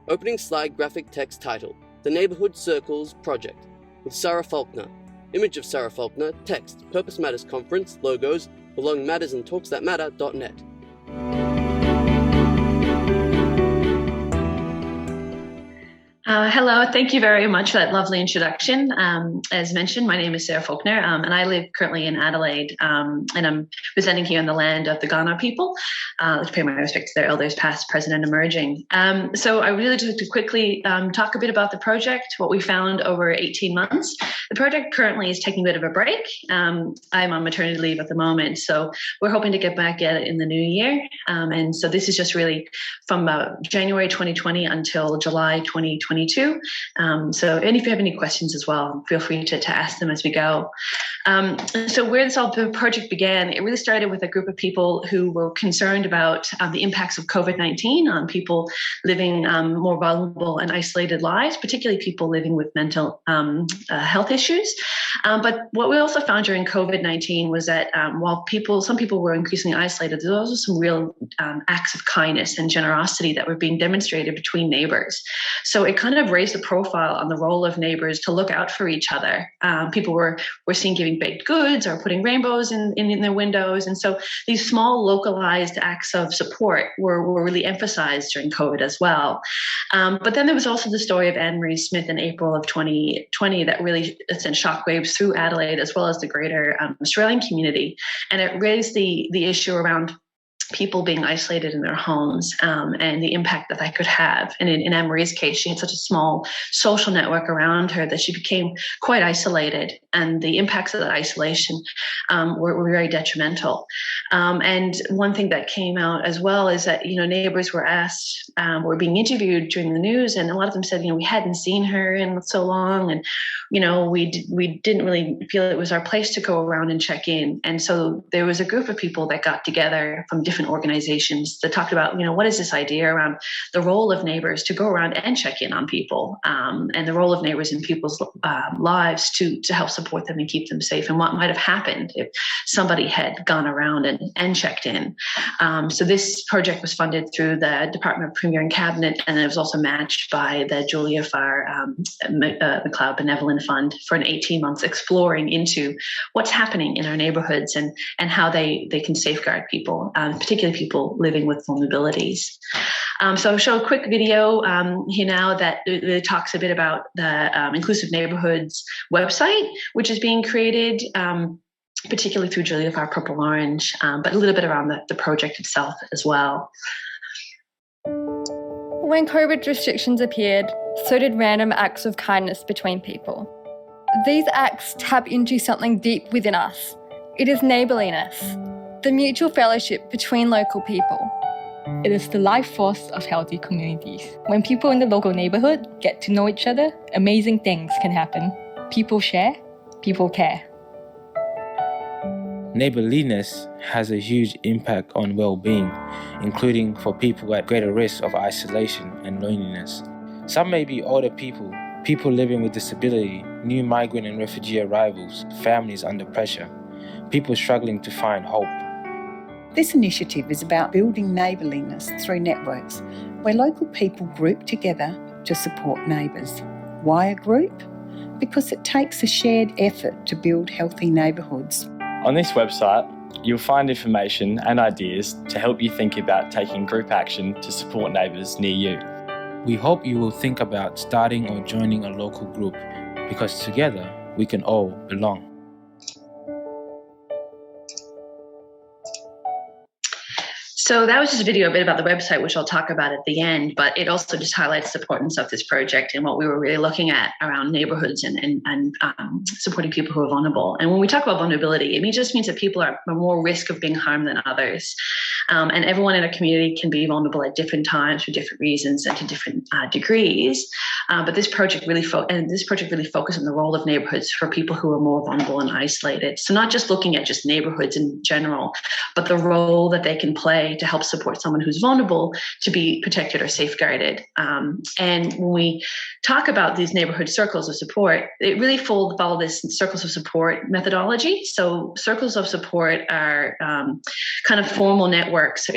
Opening slide graphic text title, The Neighbourhood Circles Project, with Sarah Faulkner. Image of Sarah Faulkner, text, Purpose Matters Conference, logos, Belonging Matters and talksthatmatter.net. Hello, thank you very much for that lovely introduction. As mentioned, my name is Sarah Faulkner, and I live currently in Adelaide, and I'm presenting here on the land of the Kaurna people. Let's pay my respects to their elders, past, present, and emerging. So I really just like to quickly talk a bit about the project, what we found over 18 months. The project currently is taking a bit of a break. I'm on maternity leave at the moment, so we're hoping to get back at it in the new year. And so this is just really from January 2020 until July 2022. And if you have any questions as well, feel free to ask them as we go. So where the project began, it really started with a group of people who were concerned about the impacts of COVID-19 on people living more vulnerable and isolated lives, particularly people living with mental health issues. But what we also found during COVID-19 was that while some people were increasingly isolated, there was also some real acts of kindness and generosity that were being demonstrated between neighbours. So it kind of raised the profile on the role of neighbours to look out for each other. People were seen giving baked goods or putting rainbows in their windows. And so these small localized acts of support were really emphasized during COVID as well. But then there was also the story of Anne-Marie Smith in April of 2020 that really sent shockwaves through Adelaide as well as the greater Australian community. And it raised the issue around people being isolated in their homes and the impact that could have. And in Anne-Marie's case, she had such a small social network around her that she became quite isolated, and the impacts of that isolation were very detrimental. And one thing that came out as well is that, neighbours were asked, were being interviewed during the news, and a lot of them said, we hadn't seen her in so long, and, we didn't really feel it was our place to go around and check in. And so there was a group of people that got together from different organizations that talked about, what is this idea around the role of neighbors to go around and check in on people, and the role of neighbors in people's lives to help support them and keep them safe, and what might have happened if somebody had gone around and checked in. So this project was funded through the Department of Premier and Cabinet, and it was also matched by the Julia Farr McLeod Benevolent Fund for an 18 months exploring into what's happening in our neighborhoods and how they can safeguard people, particularly people living with vulnerabilities. So I'll show a quick video here now that really talks a bit about the Inclusive Neighbourhoods website, which is being created particularly through Julia Farr Purple Orange, but a little bit around the project itself as well. When COVID restrictions appeared, so did random acts of kindness between people. These acts tap into something deep within us. It is neighbourliness, the mutual fellowship between local people. It is the life force of healthy communities. When people in the local neighbourhood get to know each other, amazing things can happen. People share, people care. Neighbourliness has a huge impact on well-being, including for people at greater risk of isolation and loneliness. Some may be older people, people living with disability, new migrant and refugee arrivals, families under pressure, people struggling to find hope. This initiative is about building neighbourliness through networks where local people group together to support neighbours. Why a group? Because it takes a shared effort to build healthy neighbourhoods. On this website, you'll find information and ideas to help you think about taking group action to support neighbours near you. We hope you will think about starting or joining a local group, because together we can all belong. So that was just a video a bit about the website, which I'll talk about at the end, but it also just highlights the importance of this project and what we were really looking at around neighborhoods and supporting people who are vulnerable. And when we talk about vulnerability, it just means that people are more risk of being harmed than others. And everyone in a community can be vulnerable at different times for different reasons and to different degrees. But this project really focused on the role of neighborhoods for people who are more vulnerable and isolated. So not just looking at just neighborhoods in general, but the role that they can play to help support someone who's vulnerable to be protected or safeguarded. And when we talk about these neighborhood circles of support, it really follow this circles of support methodology. So circles of support are kind of formal networks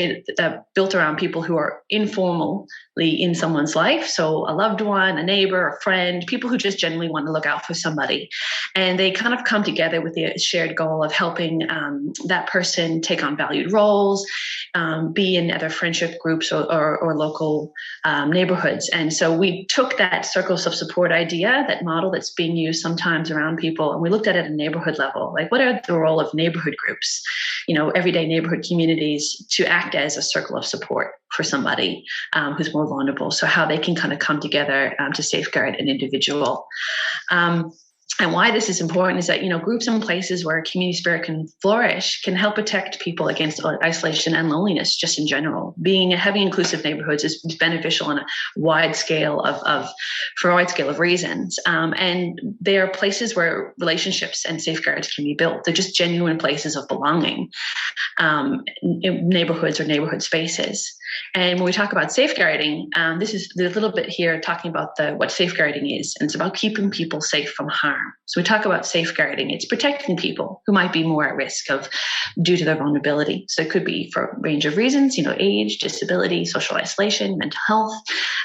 built around people who are informal in someone's life. So a loved one, a neighbor, a friend, people who just genuinely want to look out for somebody. And they kind of come together with the shared goal of helping that person take on valued roles, be in other friendship groups or local neighborhoods. And so we took that circles of support idea, that model that's being used sometimes around people, and we looked at it at a neighborhood level. Like, what are the role of neighborhood groups, everyday neighborhood communities, to act as a circle of support for somebody who's more vulnerable? So how they can kind of come together to safeguard an individual. And why this is important is that, groups and places where community spirit can flourish can help protect people against isolation and loneliness just in general. Having inclusive neighborhoods is beneficial on a wide scale for a wide scale of reasons. And they are places where relationships and safeguards can be built. They're just genuine places of belonging, in neighborhoods or neighborhood spaces. And when we talk about safeguarding, there's a little bit here talking about what safeguarding is, and it's about keeping people safe from harm. So we talk about safeguarding, it's protecting people who might be more at risk due to their vulnerability. So it could be for a range of reasons, age, disability, social isolation, mental health,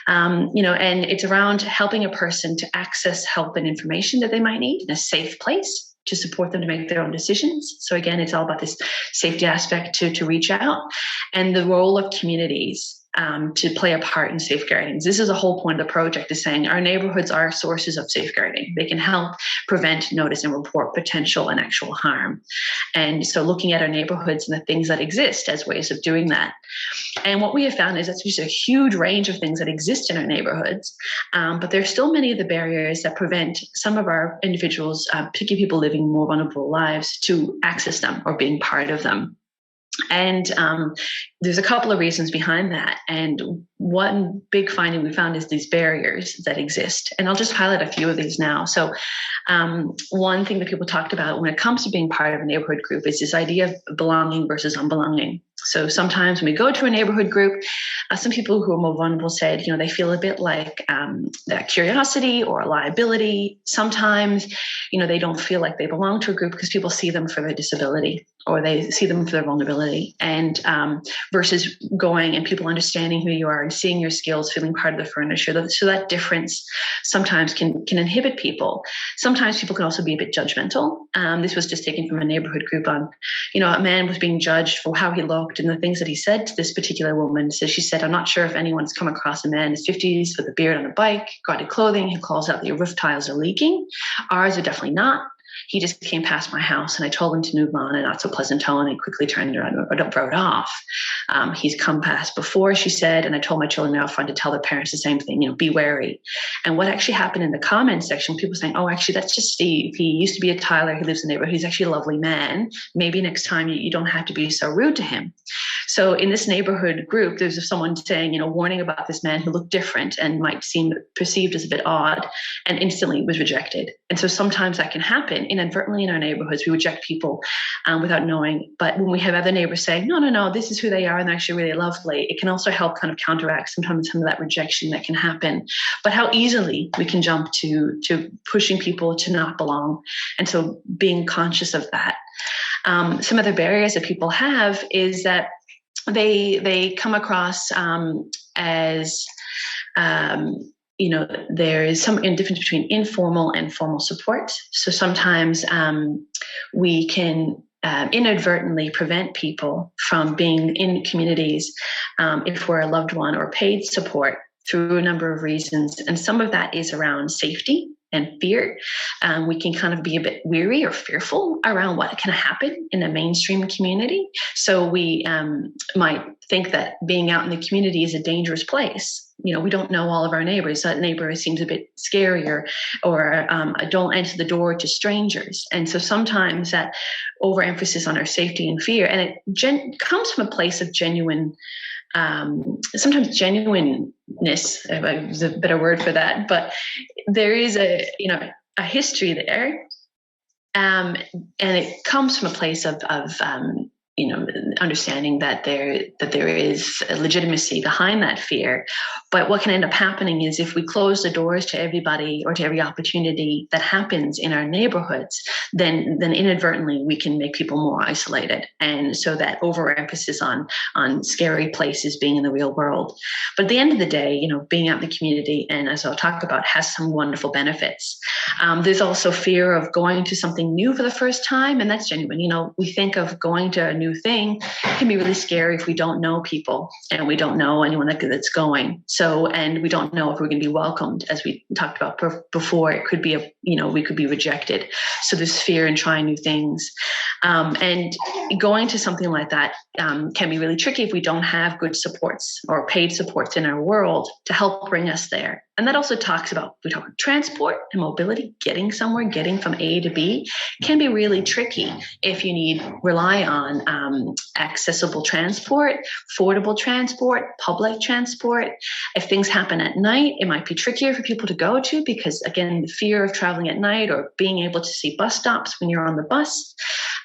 and it's around helping a person to access help and information that they might need in a safe place to support them to make their own decisions. So again, it's all about this safety aspect to reach out, and the role of communities to play a part in safeguarding. This is the whole point of the project, is saying our neighborhoods are sources of safeguarding. They can help prevent, notice, and report potential and actual harm. And so looking at our neighborhoods and the things that exist as ways of doing that. And what we have found is that there's a huge range of things that exist in our neighborhoods, but there's still many of the barriers that prevent some of our individuals, particularly people living more vulnerable lives, to access them or being part of them. And there's a couple of reasons behind that. And one big finding we found is these barriers that exist. And I'll just highlight a few of these now. So one thing that people talked about when it comes to being part of a neighborhood group is this idea of belonging versus unbelonging. So sometimes when we go to a neighborhood group, some people who are more vulnerable said, they feel a bit like that curiosity or a liability. Sometimes, they don't feel like they belong to a group because people see them for their disability or they see them for their vulnerability. And versus going and people understanding who you are and seeing your skills, feeling part of the furniture. So that difference sometimes can inhibit people. Sometimes people can also be a bit judgmental. This was just taken from a neighborhood group on, a man was being judged for how he looked and the things that he said to this particular woman. So she said, I'm not sure if anyone's come across a man in his 50s with a beard on a bike, gaudy clothing, who calls out that your roof tiles are leaking. Ours are definitely not. He just came past my house and I told him to move on, in a not so pleasant tone, and quickly turned around and rode off. He's come past before, she said, and I told my children out front to tell their parents the same thing, be wary. And what actually happened in the comments section, people saying, oh, actually, that's just Steve. He used to be a tiler. He lives in the neighborhood. He's actually a lovely man. Maybe next time you don't have to be so rude to him. So in this neighborhood group, there's someone saying, warning about this man who looked different and might seem perceived as a bit odd, and instantly was rejected. And so sometimes that can happen inadvertently in our neighborhoods. We reject people without knowing. But when we have other neighbors saying, no, this is who they are and they're actually really lovely, it can also help kind of counteract sometimes some of that rejection that can happen. But how easily we can jump to pushing people to not belong. And so being conscious of that. Some of the barriers that people have is that they come across as there is some difference between informal and formal support. So sometimes we can inadvertently prevent people from being in communities if we're a loved one, or paid support through a number of reasons. And some of that is around safety and fear. We can kind of be a bit weary or fearful around what can happen in a mainstream community. So we might think that being out in the community is a dangerous place. We don't know all of our neighbors. That neighbor seems a bit scarier, or don't enter the door to strangers. And so sometimes that overemphasis on our safety and fear, and it comes from a place of genuine, sometimes genuineness is a better word for that, but there is a history there, and it comes from a place of understanding that there is a legitimacy behind that fear. But what can end up happening is if we close the doors to everybody or to every opportunity that happens in our neighborhoods, then inadvertently we can make people more isolated. And so that overemphasis on scary places being in the real world. But at the end of the day, being out in the community, and as I'll talk about, has some wonderful benefits. There's also fear of going to something new for the first time, and that's genuine. We think of going to a new thing can be really scary if we don't know people and we don't know anyone that's going. So, and we don't know if we're going to be welcomed, as we talked about before. It could be we could be rejected. So there's fear in trying new things, and going to something like that can be really tricky if we don't have good supports or paid supports in our world to help bring us there. And that also talks about transport and mobility, getting somewhere, getting from A to B can be really tricky if you rely on accessible transport, affordable transport, public transport. If things happen at night, it might be trickier for people to go to because, again, the fear of traveling at night or being able to see bus stops when you're on the bus,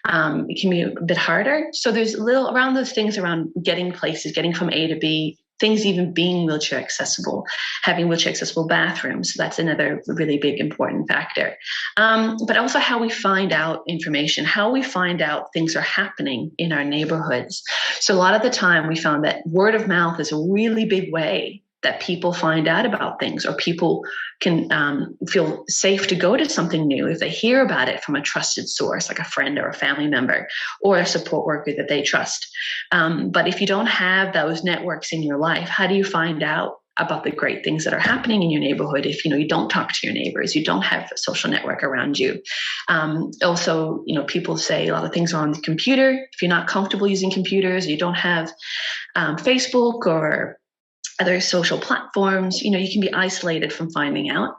it can be a bit harder. So there's around those things around getting places, getting from A to B, things even being wheelchair accessible, having wheelchair accessible bathrooms. So that's another really big important factor. But also how we find out information, how we find out things are happening in our neighborhoods. So a lot of the time we found that word of mouth is a really big way that people find out about things, or people can feel safe to go to something new if they hear about it from a trusted source, like a friend or a family member or a support worker that they trust. But if you don't have those networks in your life, how do you find out about the great things that are happening in your neighborhood if you don't talk to your neighbors, you don't have a social network around you? Also, people say a lot of things are on the computer. If you're not comfortable using computers, you don't have Facebook or other social platforms, you can be isolated from finding out.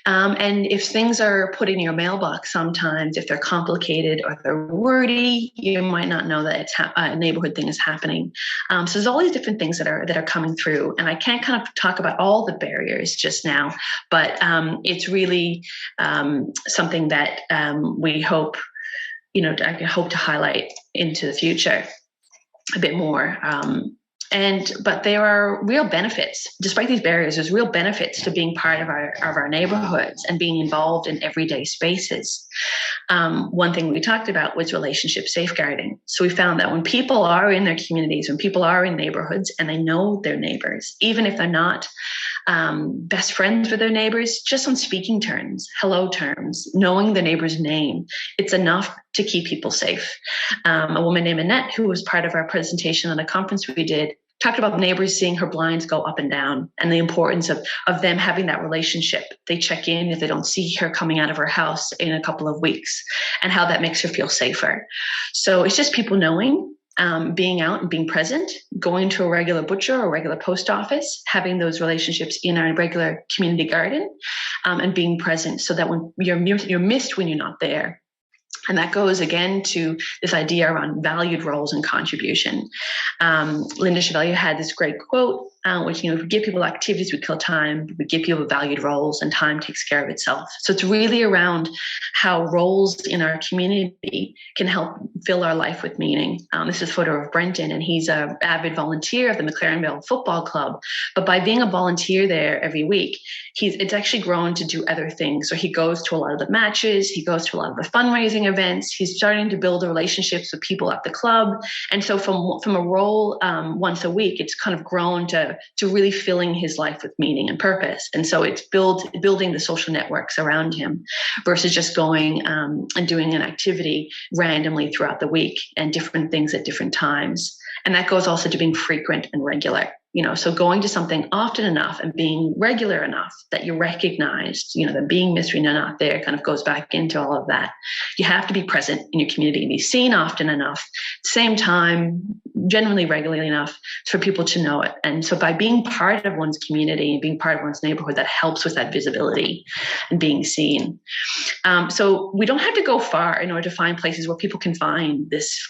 And if things are put in your mailbox, sometimes if they're complicated or they're wordy, you might not know that a neighborhood thing is happening. So there's all these different things that are coming through, and I can't kind of talk about all the barriers just now, but it's really something that we hope, I hope to highlight into the future a bit more. But there are real benefits, despite these barriers. There's real benefits to being part of our neighborhoods and being involved in everyday spaces. One thing we talked about was relationship safeguarding. So we found that when people are in their communities, when people are in neighborhoods and they know their neighbors, even if they're not best friends with their neighbors, just on speaking terms, hello terms, knowing the neighbor's name, it's enough to keep people safe. A woman named Annette, who was part of our presentation on a conference we did, talked about neighbors seeing her blinds go up and down and the importance of them having that relationship. They check in if they don't see her coming out of her house in a couple of weeks, and how that makes her feel safer. So it's just people knowing, being out and being present, going to a regular butcher or regular post office, having those relationships in our regular community garden, and being present so that when you're missed when you're not there. And that goes again to this idea around valued roles and contribution. Linda Chevalier had this great quote, which, if we give people activities, we kill time. We give people valued roles, and time takes care of itself. So it's really around how roles in our community can help fill our life with meaning. This is a photo of Brenton, and he's an avid volunteer of the McLarenville Football Club. But by being a volunteer there every week, it's actually grown to do other things. So he goes to a lot of the matches, he goes to a lot of the fundraising events. He's starting to build relationships with people at the club. And so from a role once a week, it's kind of grown to really filling his life with meaning and purpose. And so it's building the social networks around him versus just going and doing an activity randomly throughout the week and different things at different times. And that goes also to being frequent and regular. So going to something often enough and being regular enough that you're recognized, that being missed when you're not there kind of goes back into all of that. You have to be present in your community and be seen often enough, same time, generally regularly enough for people to know it. And so by being part of one's community and being part of one's neighborhood, that helps with that visibility and being seen. So we don't have to go far in order to find places where people can find this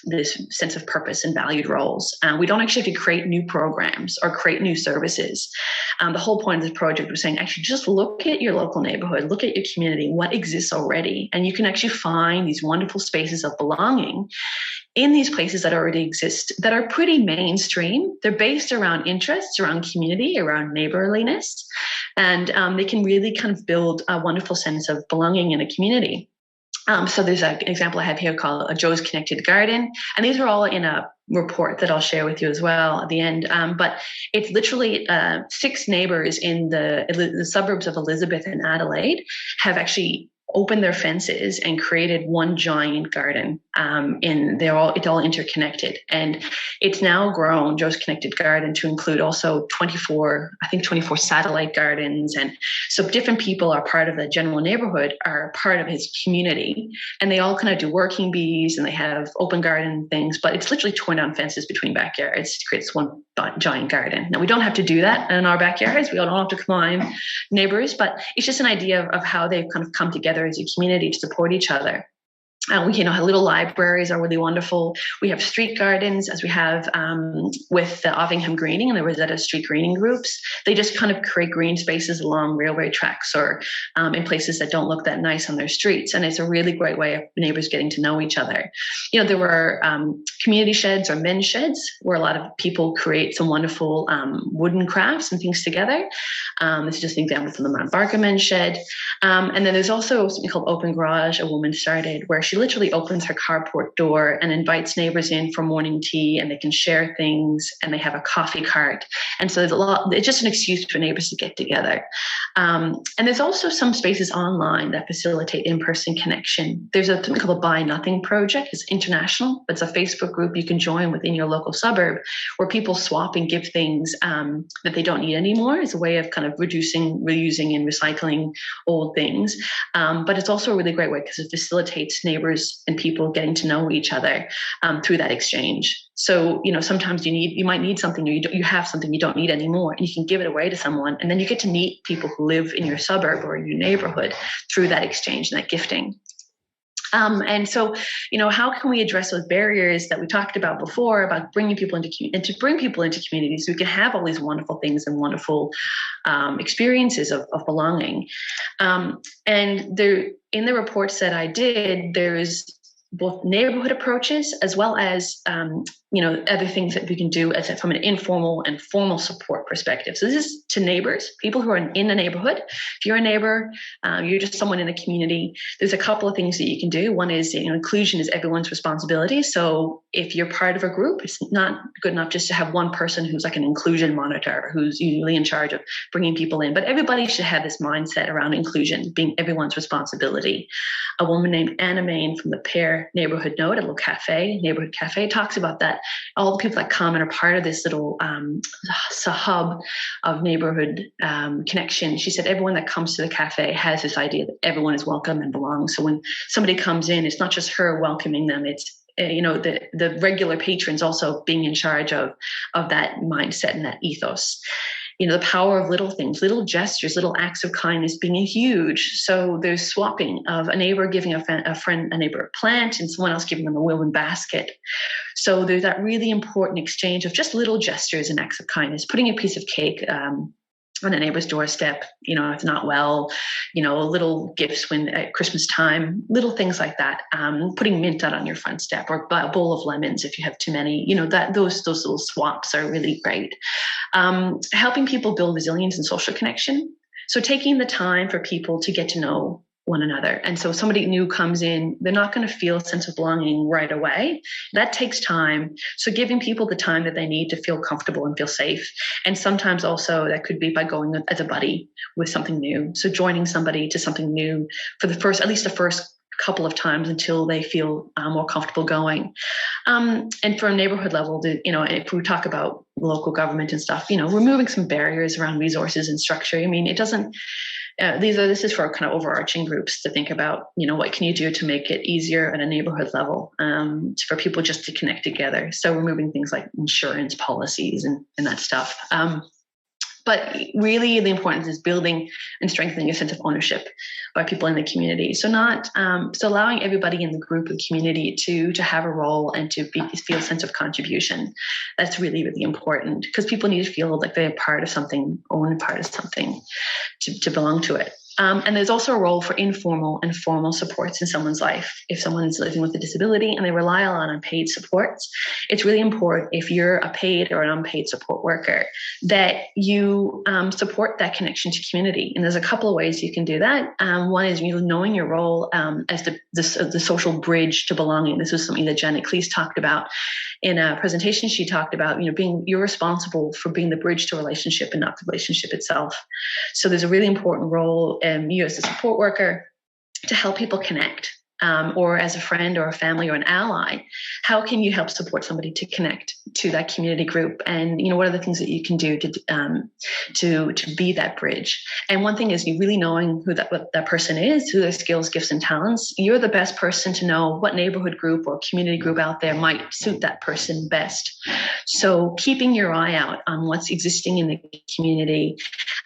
sense of purpose and valued roles. We don't actually have to create new programs or create new services. The whole point of this project was saying, actually, just look at your local neighborhood, look at your community, what exists already, and you can actually find these wonderful spaces of belonging in these places that already exist that are pretty mainstream. They're based around interests, around community, around neighborliness, and they can really kind of build a wonderful sense of belonging in a community. So there's an example I have here called a Joe's Connected Garden, and these are all in a report that I'll share with you as well at the end. But it's literally 6 neighbors in the suburbs of Elizabeth and Adelaide have actually opened their fences and created one giant garden. It's all interconnected, and it's now grown, Joe's Connected Garden, to include also 24 satellite gardens. And so different people are part of the general neighborhood, are part of his community, and they all kind of do working bees, and they have open garden things, but it's literally torn down fences between backyards to create one giant garden. Now, we don't have to do that in our backyards. We don't have to climb neighbors, but it's just an idea of how they've kind of come together as a community to support each other. Little libraries are really wonderful. We have street gardens, as we have with the Ovingham Greening and the Rosetta Street Greening groups. They just kind of create green spaces along railway tracks or in places that don't look that nice on their streets. And it's a really great way of neighbors getting to know each other. There were community sheds or men's sheds where a lot of people create some wonderful wooden crafts and things together. This is just an example from the Mount Barker men's shed. And then there's also something called Open Garage, a woman started, where she literally opens her carport door and invites neighbors in for morning tea, and they can share things, and they have a coffee cart. And so it's just an excuse for neighbors to get together. And there's also some spaces online that facilitate in-person connection. There's something called the Buy Nothing Project. It's international. It's a Facebook group you can join within your local suburb where people swap and give things that they don't need anymore. It's a way of kind of reducing, reusing, and recycling old things. But it's also a really great way because it facilitates neighbors and people getting to know each other through that exchange. So, sometimes you might need something, or you have something you don't need anymore, and you can give it away to someone, and then you get to meet people who live in your suburb or your neighborhood through that exchange and that gifting. And so, how can we address those barriers that we talked about before about bringing people into communities so we can have all these wonderful things and wonderful experiences of belonging. And there, in the reports that I did, there's both neighborhood approaches as well as other things that we can do from an informal and formal support perspective. So this is to neighbors, people who are in a neighborhood. If you're a neighbor, you're just someone in a community, there's a couple of things that you can do. One is, inclusion is everyone's responsibility. So if you're part of a group, it's not good enough just to have one person who's like an inclusion monitor, who's usually in charge of bringing people in. But everybody should have this mindset around inclusion being everyone's responsibility. A woman named Anna Main from the Pear Neighborhood Node, a little neighborhood cafe, talks about that. All the people that come and are part of this little hub of neighborhood connection. She said everyone that comes to the cafe has this idea that everyone is welcome and belongs. So when somebody comes in, it's not just her welcoming them, it's the regular patrons also being in charge of that mindset and that ethos. The power of little things, little gestures, little acts of kindness being huge. So there's swapping of a neighbor giving a neighbor a plant and someone else giving them a woven basket. So there's that really important exchange of just little gestures and acts of kindness, putting a piece of cake on a neighbor's doorstep, if it's not well, little gifts when at Christmas time, little things like that, putting mint out on your front step or a bowl of lemons if you have too many, those little swaps are really great. Helping people build resilience and social connection. So taking the time for people to get to know one another. And so somebody new comes in, they're not going to feel a sense of belonging right away. That takes time. So giving people the time that they need to feel comfortable and feel safe. And sometimes also that could be by going as a buddy with something new. So joining somebody to something new for at least the first couple of times until they feel more comfortable going. And from a neighborhood level, if we talk about local government and stuff, removing some barriers around resources and structure. It doesn't, this is for kind of overarching groups to think about, what can you do to make it easier at a neighborhood level for people just to connect together. So removing things like insurance policies and that stuff. But really the importance is building and strengthening a sense of ownership by people in the community. So so allowing everybody in the group of community to have a role and to feel a sense of contribution. That's really, really important because people need to feel like they're part of something, own part of something to belong to it. And there's also a role for informal and formal supports in someone's life. If someone is living with a disability and they rely a lot on paid supports, it's really important, if you're a paid or an unpaid support worker, that you support that connection to community. And there's a couple of ways you can do that. One is knowing your role as the social bridge to belonging. This was something that Janet Cleese talked about in a presentation. She talked about, you're responsible for being the bridge to a relationship and not the relationship itself. So there's a really important role, you as a support worker, to help people connect, or as a friend or a family or an ally. How can you help support somebody to connect to that community group? And what are the things that you can do to be that bridge? And one thing is you really knowing what that person is, who their skills, gifts, and talents. You're the best person to know what neighborhood group or community group out there might suit that person best. So keeping your eye out on what's existing in the community,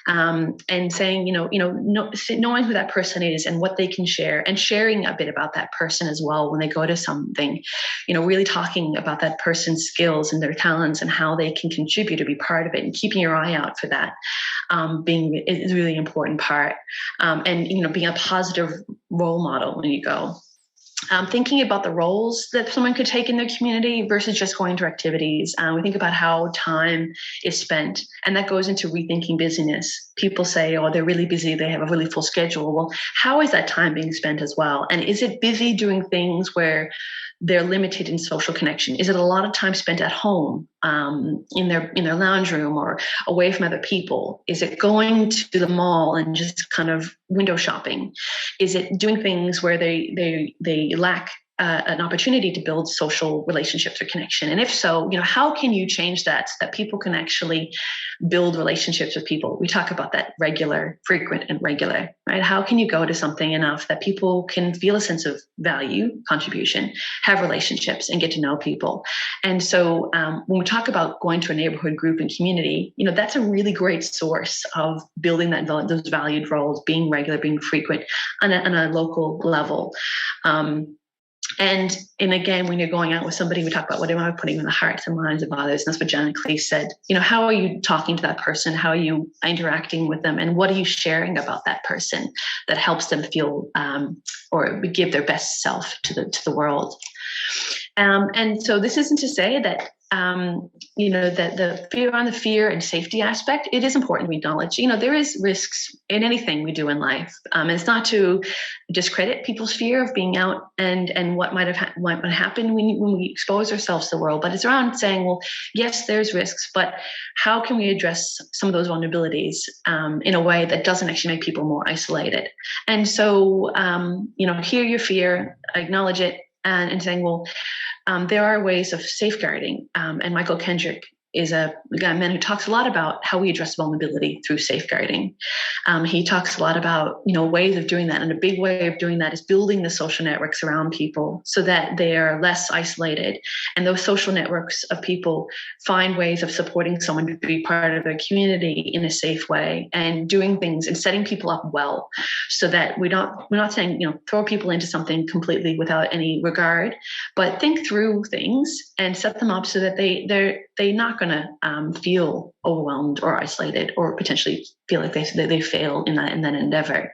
and saying, knowing who that person is and what they can share, and sharing a bit about that person as well when they go to something, really talking about that person's skills and their talents and how they can contribute or be part of it, and keeping your eye out for that is a really important part. And being a positive role model when you go. Thinking about the roles that someone could take in their community versus just going to activities. We think about how time is spent, and that goes into rethinking busyness. People say, oh, they're really busy, they have a really full schedule. Well, how is that time being spent as well? And is it busy doing things where they're limited in social connection? Is it a lot of time spent at home, in their lounge room or away from other people? Is it going to the mall and just kind of window shopping? Is it doing things where they lack an opportunity to build social relationships or connection? And if so, how can you change that so that people can actually build relationships with people? We talk about that regular, frequent, and regular, right? How can you go to something enough that people can feel a sense of value, contribution, have relationships, and get to know people? And so when we talk about going to a neighborhood group and community, that's a really great source of building those valued roles, being regular, being frequent on a local level. And again, when you're going out with somebody, we talk about what am I putting in the hearts and minds of others. And that's what Janet Cleese said. How are you talking to that person? How are you interacting with them? And what are you sharing about that person that helps them feel or give their best self to the world? And so this isn't to say that that the fear and safety aspect, it is important we acknowledge, there is risks in anything we do in life. And it's not to discredit people's fear of being out and what might happen when we expose ourselves to the world. But it's around saying, well, yes, there's risks, but how can we address some of those vulnerabilities in a way that doesn't actually make people more isolated? And so, hear your fear, acknowledge it, and saying, well, there are ways of safeguarding. And Michael Kendrick is a man who talks a lot about how we address vulnerability through safeguarding. He talks a lot about, ways of doing that. And a big way of doing that is building the social networks around people so that they are less isolated. And those social networks of people find ways of supporting someone to be part of their community in a safe way, and doing things and setting people up well so that we're not saying, throw people into something completely without any regard, but think through things and set them up so that they're not going to feel overwhelmed or isolated or potentially feel like they fail in that endeavor.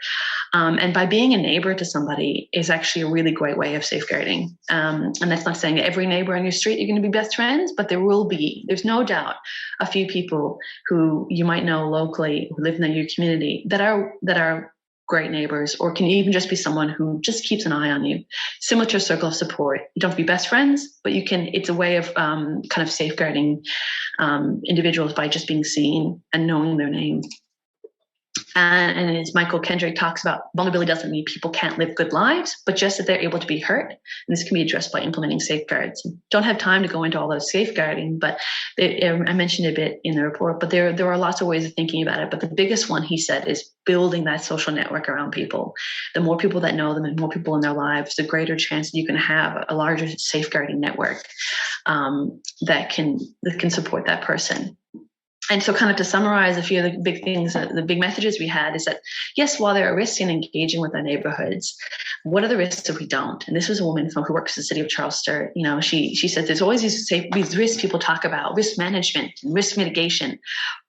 And by being a neighbor to somebody is actually a really great way of safeguarding. And that's not saying that every neighbor on your street you're going to be best friends, but there's no doubt a few people who you might know locally who live in your community that are great neighbors, or can even just be someone who just keeps an eye on you. Similar to a circle of support. You don't have to be best friends, but it's a way of kind of safeguarding individuals by just being seen and knowing their name. And as Michael Kendrick talks about, vulnerability doesn't mean people can't live good lives, but just that they're able to be hurt. And this can be addressed by implementing safeguards. Don't have time to go into all those safeguarding, but I mentioned a bit in the report, but there are lots of ways of thinking about it. But the biggest one, he said, is building that social network around people. The more people that know them and more people in their lives, the greater chance that you can have a larger safeguarding network that can support that person. And so kind of to summarize a few of the big things, the big messages we had is that, yes, while there are risks in engaging with our neighborhoods, what are the risks if we don't? And this was a woman who works in the city of Charleston. She said there's always these risks people talk about, risk management and risk mitigation.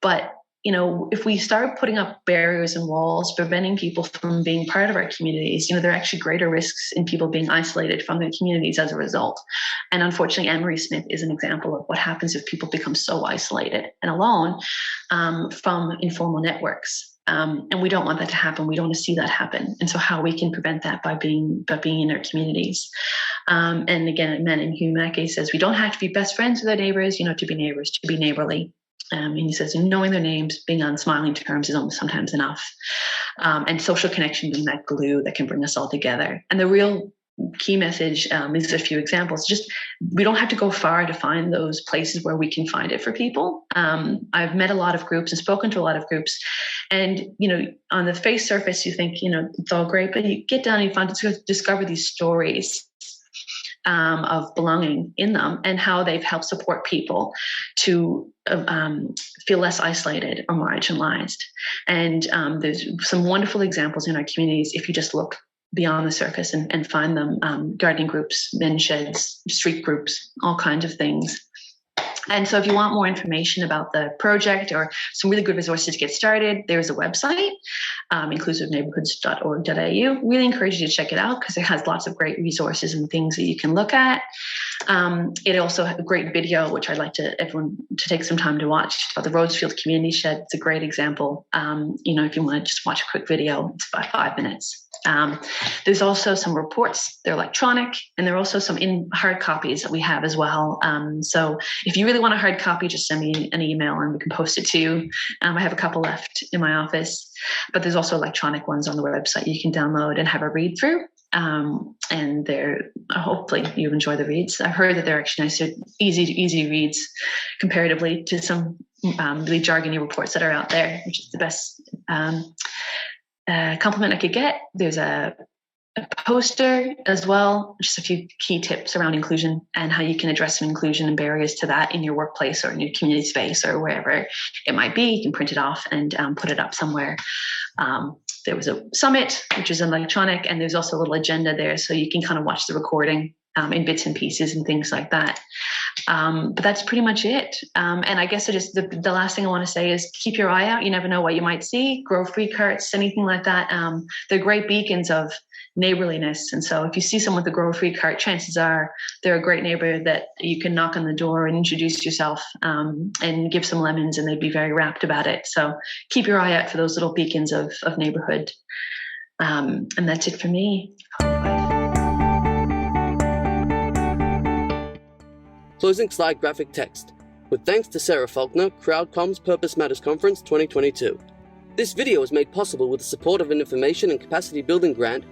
But if we start putting up barriers and walls, preventing people from being part of our communities, there are actually greater risks in people being isolated from their communities as a result. And unfortunately, Anne-Marie Smith is an example of what happens if people become so isolated and alone from informal networks. And we don't want that to happen. We don't want to see that happen. And so how we can prevent that by being in our communities. And again, a man in Hugh Mackey says, we don't have to be best friends with our neighbors, to be neighbors, to be neighborly. And he says, knowing their names, being on smiling terms is almost sometimes enough. And social connection being that glue that can bring us all together. And the real key message, these are a few examples, just we don't have to go far to find those places where we can find it for people. I've met a lot of groups and spoken to a lot of groups. And, on the face surface, you think, it's all great, but you get down and you discover these stories of belonging in them and how they've helped support people to feel less isolated or marginalized. And there's some wonderful examples in our communities if you just look beyond the surface and find them, gardening groups, men's sheds, street groups, all kinds of things. And so if you want more information about the project or some really good resources to get started, there's a website, inclusiveneighbourhoods.org.au. Really encourage you to check it out because it has lots of great resources and things that you can look at. It also has a great video, which I'd like everyone to take some time to watch, about the Rhodesfield Community Shed. It's a great example. If you want to just watch a quick video, it's about 5 minutes. There's also some reports. They're electronic, and there are also some in hard copies that we have as well. So if you really want a hard copy, just send me an email and we can post it to you. I have a couple left in my office, but there's also electronic ones on the website you can download and have a read through. And they're hopefully you enjoy the reads. I've heard that they're actually nice, easy reads comparatively to some really jargony reports that are out there, which is the best compliment I could get. There's a poster as well, just a few key tips around inclusion and how you can address some inclusion and barriers to that in your workplace or in your community space or wherever it might be. You can print it off and put it up somewhere. There was a summit, which is electronic, and there's also a little agenda there so you can kind of watch the recording in bits and pieces and things like that. But that's pretty much it. And I guess the last thing I want to say is keep your eye out. You never know what you might see. Grow free carts, anything like that. They're great beacons of neighborliness. And so if you see someone with a grow free cart, chances are they're a great neighbor that you can knock on the door and introduce yourself and give some lemons, and they'd be very rapt about it. So keep your eye out for those little beacons of neighborhood. And that's it for me. Closing slide graphic text. With thanks to Sarah Faulkner, CrowdCom's Purpose Matters Conference 2022. This video was made possible with the support of an information and capacity building grant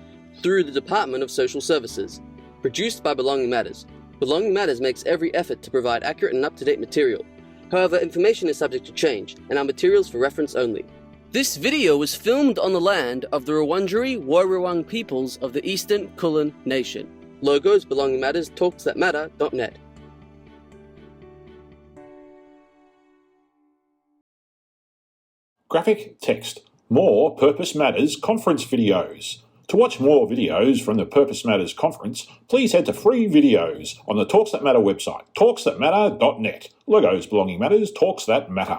through the Department of Social Services. Produced by Belonging Matters. Belonging Matters makes every effort to provide accurate and up-to-date material. However, information is subject to change, and are materials for reference only. This video was filmed on the land of the Wurundjeri Woi-wurrung peoples of the Eastern Kulin Nation. Logos Belonging Matters, talksthatmatter.net. Graphic text. More Purpose Matters conference videos. To watch more videos from the Purpose Matters conference, please head to free videos on the Talks That Matter website, talksthatmatter.net. Logos Belonging Matters, Talks That Matter.